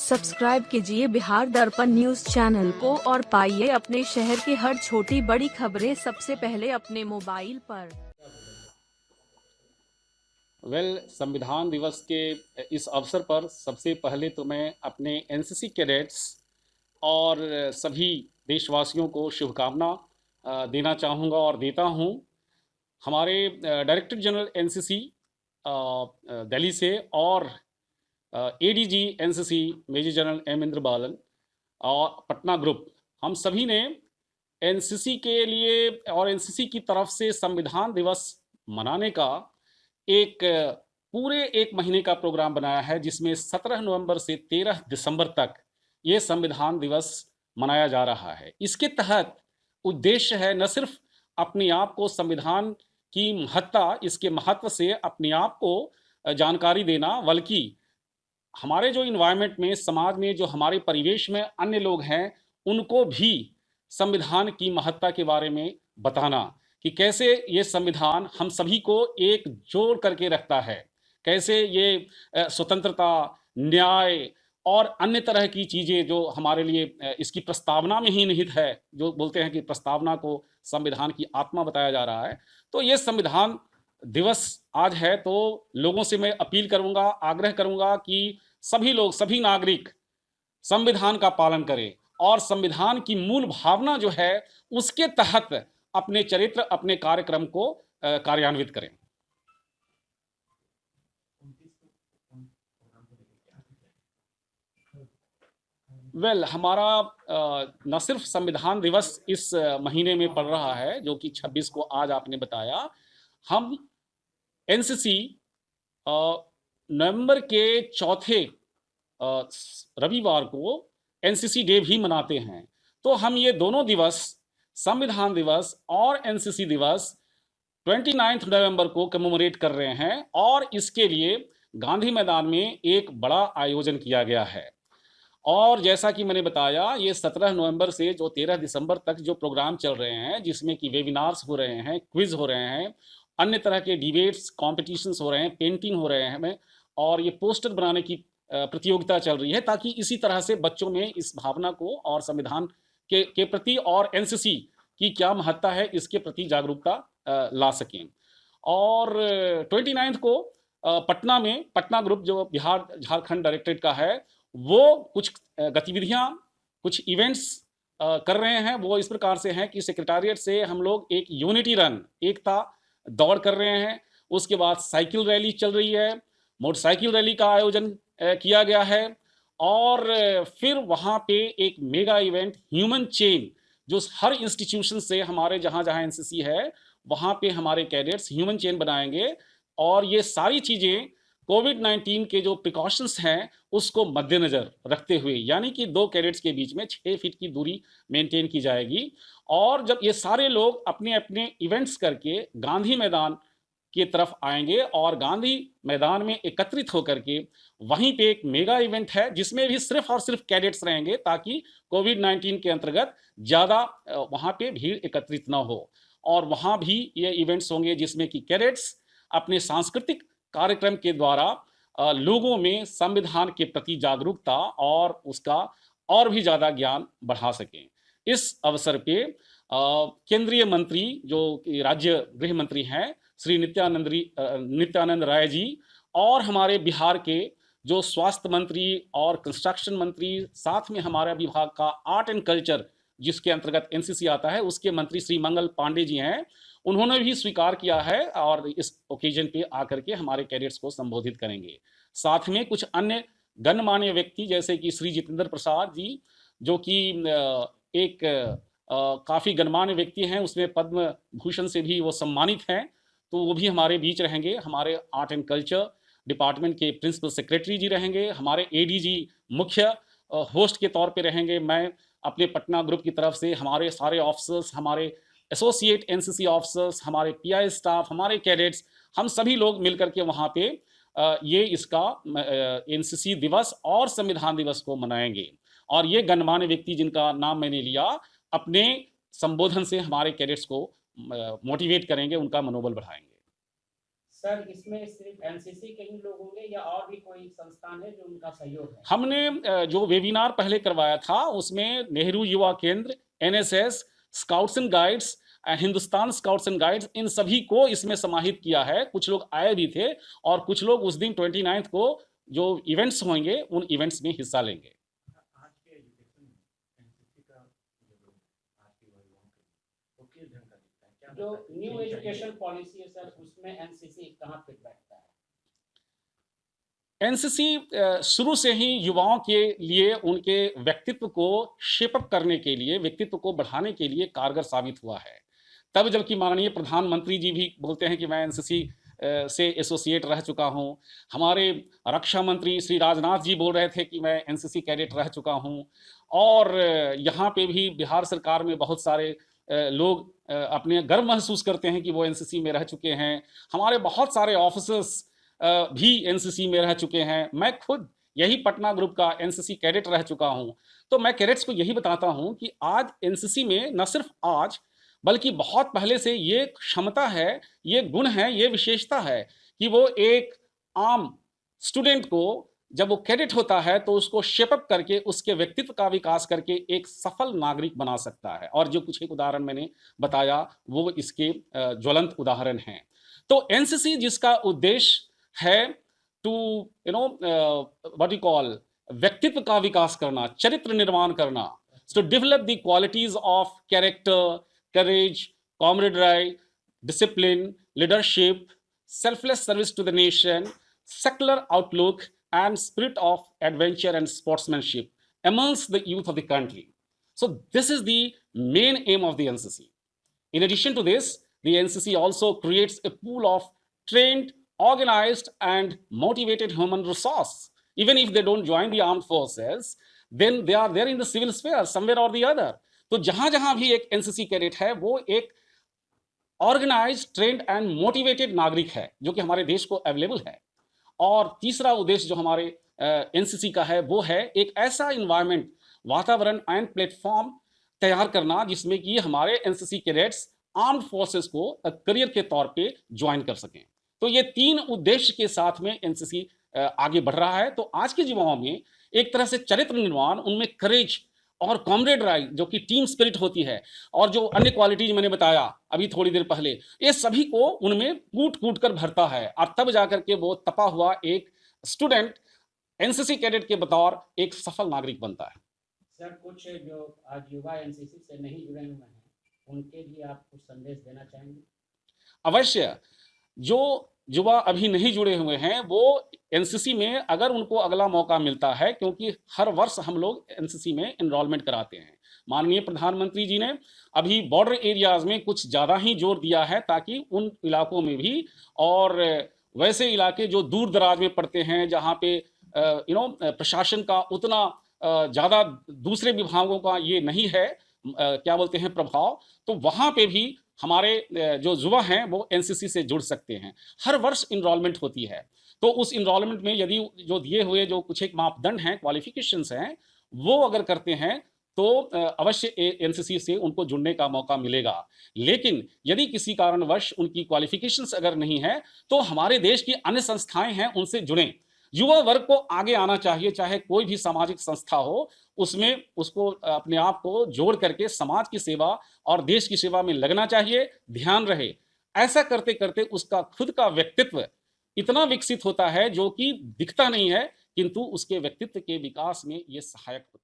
Subscribe कीजिए बिहार दर्पण news channel को और पाइए अपने शहर की हर छोटी बड़ी खबरें सबसे पहले अपने मोबाइल पर। संविधान दिवस के इस अवसर पर सबसे पहले तो मैं अपने एनसीसी कैडेट्स और सभी देशवासियों को शुभकामना देना चाहूँगा और देता हूँ। हमारे डायरेक्टर जनरल एनसीसी दिल्ली से और ADG NCC major general M Indra Balan और पटना ग्रुप, हम सभी ने एनसीसी के लिए और एनसीसी की तरफ से संविधान दिवस मनाने का एक पूरे एक महीने का प्रोग्राम बनाया है, जिसमें 17 नवंबर से 13 दिसंबर तक ये संविधान दिवस मनाया जा रहा है। इसके तहत उद्देश्य है न सिर्फ अपने आप को संविधान की महत्ता, इसके महत्व से अपने आप को जानकारी देना, बल्कि हमारे जो इन्वायरमेंट में, समाज में, जो हमारे परिवेश में अन्य लोग हैं, उनको भी संविधान की महत्ता के बारे में बताना कि कैसे ये संविधान हम सभी को एक जोड़ करके रखता है, कैसे ये स्वतंत्रता, न्याय और अन्य तरह की चीज़ें जो हमारे लिए इसकी प्रस्तावना में ही निहित है, जो बोलते हैं कि प्रस्तावना को संविधान की आत्मा बताया जा रहा है। तो ये संविधान दिवस आज है, तो लोगों से मैं अपील करूंगा, आग्रह करूंगा कि सभी लोग, सभी नागरिक संविधान का पालन करें और संविधान की मूल भावना जो है उसके तहत अपने चरित्र, अपने कार्यक्रम को कार्यान्वित करें। हमारा न सिर्फ संविधान दिवस इस महीने में पड़ रहा है, जो कि 26 को आज आपने बताया। हम एनसीसी नवंबर के चौथे रविवार को एनसीसी डे भी मनाते हैं। तो हम ये दोनों दिवस, संविधान दिवस और एनसीसी दिवस 29 नवंबर को कमेमोरेट कर रहे हैं और इसके लिए गांधी मैदान में एक बड़ा आयोजन किया गया है। और जैसा कि मैंने बताया, ये 17 नवंबर से जो 13 दिसंबर तक जो प्रोग्राम चल रहे हैं, जिसमें कि वेबिनार्स हो रहे हैं, क्विज हो रहे हैं, अन्य तरह के डिबेट्स, कॉम्पिटिशन्स हो रहे हैं, पेंटिंग हो रहे हैं और ये पोस्टर बनाने की प्रतियोगिता चल रही है, ताकि इसी तरह से बच्चों में इस भावना को और संविधान के प्रति और एनसीसी की क्या महत्ता है इसके प्रति जागरूकता ला सकें। और 29 को पटना में पटना ग्रुप, जो बिहार झारखंड डायरेक्टरेट का है, वो कुछ गतिविधियां, कुछ इवेंट्स कर रहे हैं। वो इस प्रकार से हैं कि सेक्रेटारिएट से हम लोग एक यूनिटी रन, एकता दौड़ कर रहे हैं। उसके बाद साइकिल रैली चल रही है, मोटरसाइकिल रैली का आयोजन किया गया है और फिर वहाँ पे एक मेगा इवेंट ह्यूमन चेन, जो हर इंस्टीट्यूशन से हमारे जहाँ जहाँ एनसीसी है वहाँ पे हमारे कैडेट्स ह्यूमन चेन बनाएंगे और ये सारी चीज़ें कोविड-19 के जो प्रिकॉशंस हैं उसको मद्देनजर रखते हुए, यानी कि 2 कैडेट्स के बीच में 6 फीट की दूरी मेंटेन की जाएगी। और जब ये सारे लोग अपने अपने इवेंट्स करके गांधी मैदान की तरफ आएंगे और गांधी मैदान में एकत्रित होकर के वहीं पे एक मेगा इवेंट है, जिसमें भी सिर्फ और सिर्फ कैडेट्स रहेंगे, ताकि कोविड-19 के अंतर्गत ज़्यादा वहाँ पे भीड़ एकत्रित ना हो। और वहाँ भी ये इवेंट्स होंगे जिसमें कि कैडेट्स अपने सांस्कृतिक कार्यक्रम के द्वारा लोगों में संविधान के प्रति जागरूकता और उसका और भी ज़्यादा ज्ञान बढ़ा सकें। इस अवसर पे केंद्रीय मंत्री, जो राज्य गृह मंत्री हैं, श्री नित्यानंद राय जी, और हमारे बिहार के जो स्वास्थ्य मंत्री और कंस्ट्रक्शन मंत्री, साथ में हमारा विभाग का आर्ट एंड कल्चर जिसके अंतर्गत एनसीसी आता है, उसके मंत्री श्री मंगल पांडे जी हैं। उन्होंने भी स्वीकार किया है और इस ओकेजन पे आकर के हमारे कैडेट्स को संबोधित करेंगे। साथ में कुछ अन्य गणमान्य व्यक्ति, जैसे कि श्री जितेंद्र प्रसाद जी, जो कि एक काफ़ी गणमान्य व्यक्ति हैं, उसमें पद्म भूषण से भी वो सम्मानित हैं, तो वो भी हमारे बीच रहेंगे। हमारे आर्ट एंड कल्चर डिपार्टमेंट के प्रिंसिपल सेक्रेटरी जी रहेंगे, हमारे एडीजी मुख्य होस्ट के तौर पे रहेंगे। मैं अपने पटना ग्रुप की तरफ से हमारे सारे ऑफिसर्स, हमारे एसोसिएट एनसीसी ऑफिसर्स, हमारे पीआई स्टाफ, हमारे कैडेट्स, हम सभी लोग मिलकर के वहाँ पे ये इसका एनसीसी दिवस और संविधान दिवस को मनाएंगे। और ये गणमान्य व्यक्ति जिनका नाम मैंने लिया, अपने संबोधन से हमारे कैडेट्स को मोटिवेट करेंगे, उनका मनोबल बढ़ाएंगे। सर इसमें सिर्फ एनसीसी के ही लोग होंगे या और भी कोई संस्थान है जो उनका सहयोग है? हमने जो वेबिनार पहले करवाया था उसमें Nehru Yuva Kendra, NSS, scouts and guides, Hindustan scouts and guides, इन सभी को इसमें समाहित किया है। कुछ लोग आए भी थे और कुछ लोग उस दिन 29 को जो इवेंट्स होंगे उन इवेंट्स में हिस्सा लेंगे। आज के एजुकेशन में एनसीसी का जो आज के युवाओं के वो किस ढंग का दिखता है? क्या जो लगता है? न्यू चाहिए? एजुकेशन पॉलिसी है सर, उसमें एनसीसी कहाँ फिट बैठता है? एनसीसी शुरू से ही युवाओं के लिए उनके व्यक्तित्व को शेपअप करने के लिए, व्यक्तित्व को बढ़ाने के लिए कारगर साबित हुआ है। तब जबकि माननीय प्रधानमंत्री जी भी बोलते हैं कि मैं एनसीसी से एसोसिएट रह चुका हूं, हमारे रक्षा मंत्री श्री राजनाथ जी बोल रहे थे कि मैं एनसीसी कैडेट रह चुका हूं, और यहाँ पे भी बिहार सरकार में बहुत सारे लोग अपने गर्व महसूस करते हैं कि वो एनसीसी में रह चुके हैं। हमारे बहुत सारे ऑफिसर्स भी एनसीसी में रह चुके हैं। मैं खुद यही पटना ग्रुप का एनसीसी कैडेट रह चुका हूं। तो मैं कैडेट्स को यही बताता हूं कि आज एनसीसी में न सिर्फ आज बल्कि बहुत पहले से ये क्षमता है, ये गुण है, ये विशेषता है कि वो एक आम स्टूडेंट को जब वो कैडेट होता है तो उसको शेपअप करके उसके व्यक्तित्व का विकास करके एक सफल नागरिक बना सकता है। और जो कुछ एक उदाहरण मैंने बताया वो इसके ज्वलंत उदाहरण हैं। तो एनसीसी जिसका उद्देश्य है टू व्हाट यू कॉल व्यक्तित्व का विकास करना, चरित्र निर्माण करना, to develop the qualities of character, courage, camaraderie, discipline, leadership, selfless service to the nation, secular outlook, and spirit of adventure and sportsmanship amongst the youth of the country. So this is the main aim of the NCC. In addition to this, the NCC also creates a pool of trained, organized, and motivated human resource. Even if they don't join the armed forces, then they are there in the civil sphere somewhere or the other. तो जहां जहां भी एक NCC cadet है वो एक organise, trend and motivated नागरिक है जो कि हमारे देश को अवेलेबल है। और तीसरा उद्देश्य जो हमारे एनसीसी का है वो है एक ऐसा इन्वायरमेंट, वातावरण एंड प्लेटफॉर्म तैयार करना जिसमें कि हमारे एनसीसी कैडेट्स आर्म्ड फोर्सेस को करियर के तौर पे ज्वाइन कर सकें। तो ये तीन उद्देश्य के साथ में एनसीसी आगे बढ़ रहा है। तो आज के युवाओं में एक तरह से चरित्र निर्माण, उनमें करेज और कॉमरेडराई जो कि टीम स्पिरिट होती है, और जो अन्य क्वालिटीज मैंने बताया अभी थोड़ी देर पहले, ये सभी को उनमें कूट कूट कर भरता है और तब जाकर के वो तपा हुआ एक स्टूडेंट एनसीसी कैडेट के बतौर एक सफल नागरिक बनता है। सर कुछ जो आज युवा एनसीसी से नहीं जुड़े हुए हैं उनके लिए आप कुछ संदेश देना चाहेंगे? अवश्य। जो युवा अभी नहीं जुड़े हुए हैं वो एनसीसी में अगर उनको अगला मौका मिलता है, क्योंकि हर वर्ष हम लोग एनसीसी में एनरोलमेंट कराते हैं। माननीय प्रधानमंत्री जी ने अभी बॉर्डर एरियाज में कुछ ज़्यादा ही जोर दिया है ताकि उन इलाकों में भी, और वैसे इलाके जो दूर दराज में पड़ते हैं जहाँ पे प्रशासन का उतना ज़्यादा दूसरे विभागों का ये नहीं है क्या बोलते हैं प्रभाव, तो वहाँ पे भी हमारे जो युवा हैं वो एनसीसी से जुड़ सकते हैं। हर वर्ष इनरोलमेंट होती है, तो उस इनरोलमेंट में यदि जो दिए हुए जो कुछ एक मापदंड हैं, क्वालिफिकेशंस हैं, वो अगर करते हैं तो अवश्य एनसीसी से उनको जुड़ने का मौका मिलेगा। लेकिन यदि किसी कारणवश उनकी क्वालिफिकेशंस अगर नहीं है तो हमारे देश की अन्य संस्थाएं हैं, उनसे जुड़ें। युवा वर्ग को आगे आना चाहिए, चाहे कोई भी सामाजिक संस्था हो, उसमें उसको अपने आप को जोड़ करके समाज की सेवा और देश की सेवा में लगना चाहिए। ध्यान रहे, ऐसा करते करते उसका खुद का व्यक्तित्व इतना विकसित होता है जो कि दिखता नहीं है, किंतु उसके व्यक्तित्व के विकास में ये सहायक होता है।